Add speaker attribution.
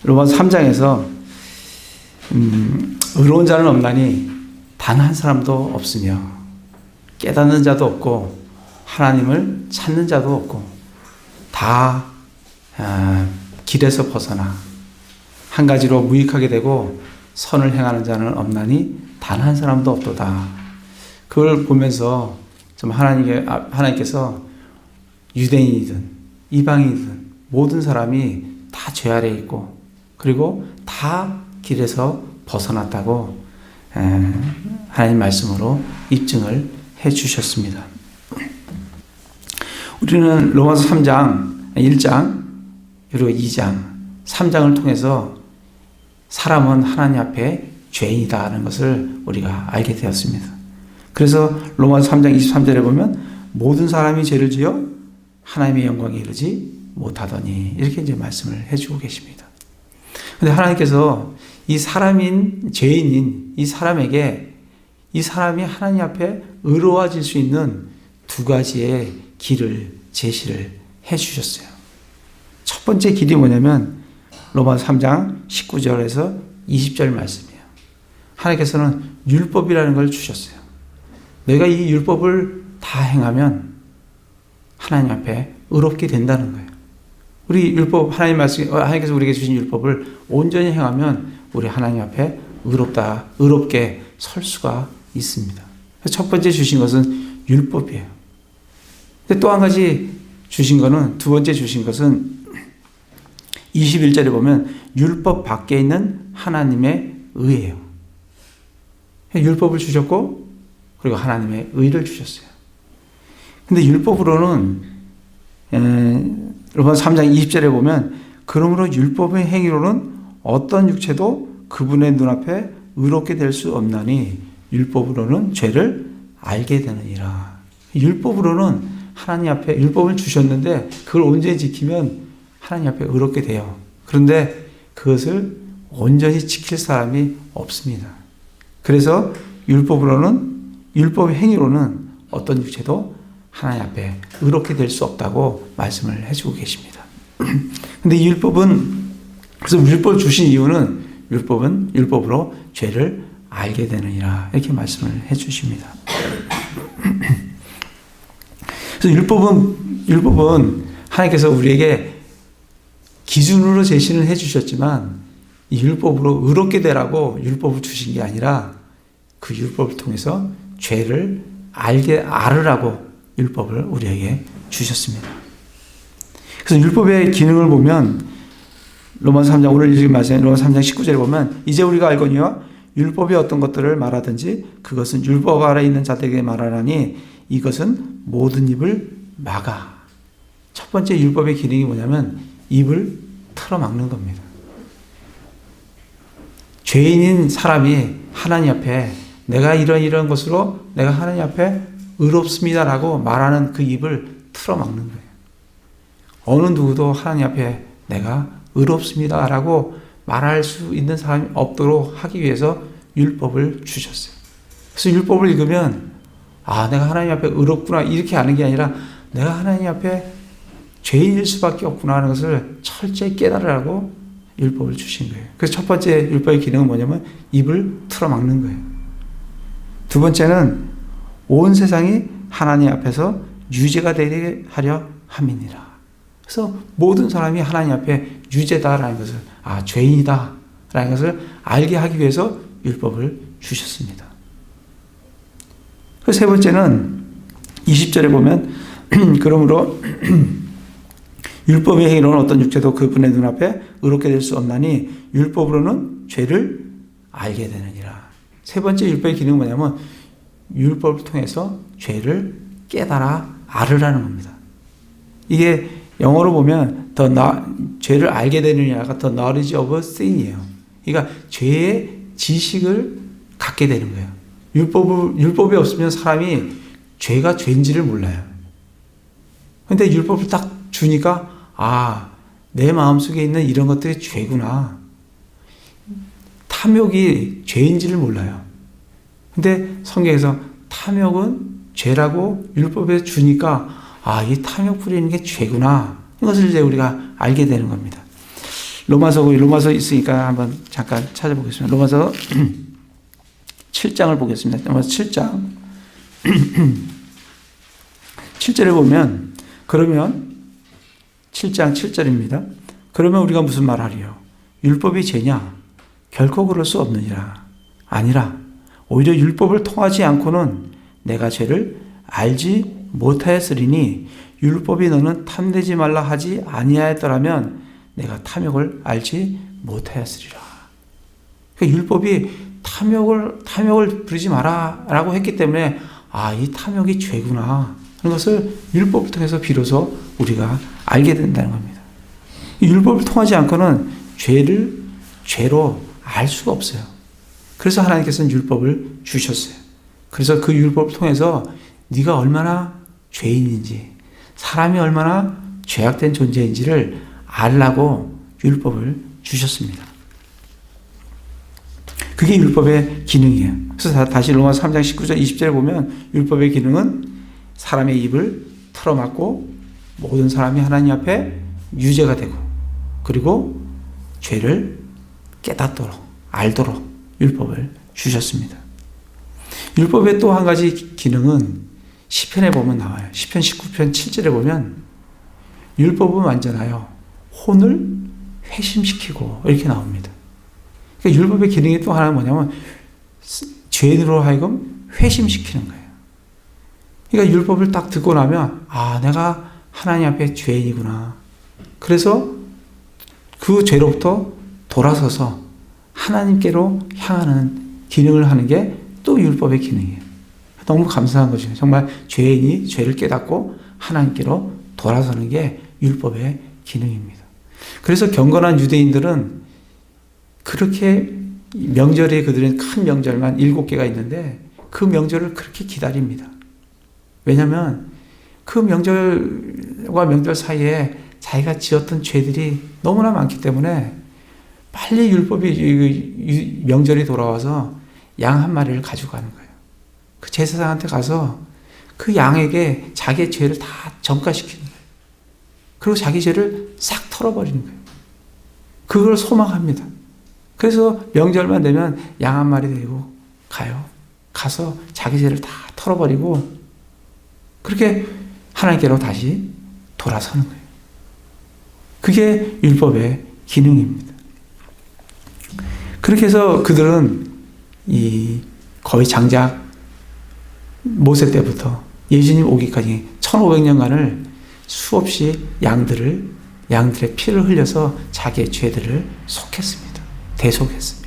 Speaker 1: 로마서 3장에서 의로운 자는 없나니 단 한 사람도 없으며 깨닫는 자도 없고 하나님을 찾는 자도 없고 다 길에서 벗어나 한 가지로 무익하게 되고 선을 행하는 자는 없나니 단 한 사람도 없도다. 그걸 보면서 좀 하나님께서 유대인이든 이방인이든 모든 사람이 다 죄 아래에 있고 그리고 다 길에서 벗어났다고 하나님 말씀으로 입증을 해 주셨습니다. 우리는 로마서 3장, 1장, 그리고 2장, 3장을 통해서 사람은 하나님 앞에 죄인이다라는 것을 우리가 알게 되었습니다. 그래서 로마서 3장 23절에 보면 모든 사람이 죄를 지어 하나님의 영광에 이르지 못하더니 이렇게 이제 말씀을 해주고 계십니다. 그런데 하나님께서 이 사람인 죄인인 이 사람에게 이 사람이 하나님 앞에 의로워질 수 있는 두 가지의 길을 제시를 해 주셨어요. 첫 번째 길이 뭐냐면 로마서 3장 19절에서 20절 말씀이에요. 하나님께서는 율법이라는 걸 주셨어요. 내가 이 율법을 다 행하면 하나님 앞에 의롭게 된다는 거예요. 우리 율법 하나님 말씀 하나님께서 우리에게 주신 율법을 온전히 행하면 우리 하나님 앞에 의롭게 설 수가 있습니다. 첫 번째 주신 것은 율법이에요. 근데 또 한 가지 주신 것은 두 번째 주신 것은 21절에 보면 율법 밖에 있는 하나님의 의예요. 율법을 주셨고 그리고 하나님의 의를 주셨어요. 근데 율법으로는 로마서 3장 20절에 보면 그러므로 율법의 행위로는 어떤 육체도 그분의 눈앞에 의롭게 될 수 없나니 율법으로는 죄를 알게 되느니라. 율법으로는 하나님 앞에 율법을 주셨는데 그걸 온전히 지키면 하나님 앞에 의롭게 돼요. 그런데 그것을 온전히 지킬 사람이 없습니다. 그래서 율법의 행위로는 어떤 육체도 하나님 앞에 의롭게 될 수 없다고 말씀을 해주고 계십니다. 근데 이 그래서 율법을 주신 이유는 율법으로 죄를 알게 되느니라 이렇게 말씀을 해주십니다. 그래서 율법은 하나님께서 우리에게 기준으로 제시를 해주셨지만 이 율법으로 의롭게 되라고 율법을 주신 게 아니라 그 율법을 통해서 죄를 알으라고 율법을 우리에게 주셨습니다. 그래서 율법의 기능을 보면 로마서 3장 오늘 읽은 말씀 로마서 3장 19절에 보면 이제 우리가 알거니와 율법이 어떤 것들을 말하든지 그것은 율법 아래 있는 자들에게 말하나니 이것은 모든 입을 막아. 첫 번째 율법의 기능이 뭐냐면 입을 틀어막는 겁니다. 죄인인 사람이 하나님 앞에 내가 이런 것으로 내가 하나님 앞에 의롭습니다라고 말하는 그 입을 틀어막는 거예요. 어느 누구도 하나님 앞에 내가 의롭습니다라고 말할 수 있는 사람이 없도록 하기 위해서 율법을 주셨어요. 그래서 율법을 읽으면 내가 하나님 앞에 의롭구나 이렇게 아는 게 아니라 내가 하나님 앞에 죄인일 수밖에 없구나 하는 것을 철저히 깨달으라고 율법을 주신 거예요. 그래서 첫 번째 율법의 기능은 뭐냐면 입을 틀어막는 거예요. 두 번째는 온 세상이 하나님 앞에서 유죄가 되게 하려 함이니라. 그래서 모든 사람이 하나님 앞에 유죄다라는 것을 죄인이다라는 것을 알게 하기 위해서 율법을 주셨습니다. 그 세 번째는 20절에 보면 그러므로 율법의 행위로는 어떤 육체도 그분의 눈앞에 의롭게 될 수 없나니 율법으로는 죄를 알게 되느니라. 세 번째 율법의 기능은 뭐냐면 율법을 통해서 죄를 깨달아 알으라는 겁니다. 이게 영어로 보면 죄를 알게 되느냐가 the knowledge of sin이에요. 그러니까 죄의 지식을 갖게 되는 거예요. 율법이 없으면 사람이 죄가 죄인지를 몰라요. 근데 율법을 딱 주니까 내 마음속에 있는 이런 것들이 죄구나. 탐욕이 죄인지를 몰라요. 근데 성경에서 탐욕은 죄라고 율법에 주니까 이 탐욕 부리는 게 죄구나. 이것을 이제 우리가 알게 되는 겁니다. 로마서 있으니까 한번 잠깐 찾아보겠습니다. 로마서 7장을 보겠습니다. 로마서 7장 7절에 보면 그러면 7장 7절입니다. 그러면 우리가 무슨 말하리요? 율법이 죄냐? 결코 그럴 수 없느니라. 아니라 오히려 율법을 통하지 않고는 내가 죄를 알지 못하였으리니 율법이 너는 탐내지 말라 하지 아니하였더라면 내가 탐욕을 알지 못하였으리라. 그러니까 율법이 탐욕을 부리지 마라라고 했기 때문에 이 탐욕이 죄구나 하는 것을 율법을 통해서 비로소 우리가 알게 된다는 겁니다. 율법을 통하지 않고는 죄를 죄로 알 수가 없어요. 그래서 하나님께서는 율법을 주셨어요. 그래서 그 율법을 통해서 네가 얼마나 죄인인지, 사람이 얼마나 죄악된 존재인지를 알라고 율법을 주셨습니다. 그게 율법의 기능이에요. 그래서 다시 로마서 3장 19절 20절에 보면 율법의 기능은 사람의 입을 털어막고 모든 사람이 하나님 앞에 유죄가 되고 그리고 죄를 깨닫도록 알도록 율법을 주셨습니다. 율법의 또 한 가지 기능은 시편에 보면 나와요. 시편 19편 7절에 보면 율법은 완전하여 혼을 회심시키고 이렇게 나옵니다. 그러니까 율법의 기능이 또 하나는 뭐냐면 죄인으로 하여금 회심시키는 거예요. 그러니까 율법을 딱 듣고 나면 내가 하나님 앞에 죄인이구나. 그래서 그 죄로부터 돌아서서 하나님께로 향하는 기능을 하는 게 또 율법의 기능이에요. 너무 감사한 거죠. 정말 죄인이 죄를 깨닫고 하나님께로 돌아서는 게 율법의 기능입니다. 그래서 경건한 유대인들은 그렇게 명절에 그들은 큰 명절만 7개가 있는데 그 명절을 그렇게 기다립니다. 왜냐하면 그 명절과 명절 사이에 자기가 지었던 죄들이 너무나 많기 때문에 빨리 율법이 명절이 돌아와서 양 한 마리를 가지고 가는 거예요. 그 제사장한테 가서 그 양에게 자기의 죄를 다 전가시키는 거예요. 그리고 자기 죄를 싹 털어버리는 거예요. 그걸 소망합니다. 그래서 명절만 되면 양 한 마리 데리고 가요. 가서 자기 죄를 다 털어버리고 그렇게 하나님께로 다시 돌아서는 거예요. 그게 율법의 기능입니다. 그렇게 해서 그들은 거의 장작 모세 때부터 예수님 오기까지 1500년간을 수없이 양들의 피를 흘려서 자기의 죄들을 속했습니다. 대속했습니다.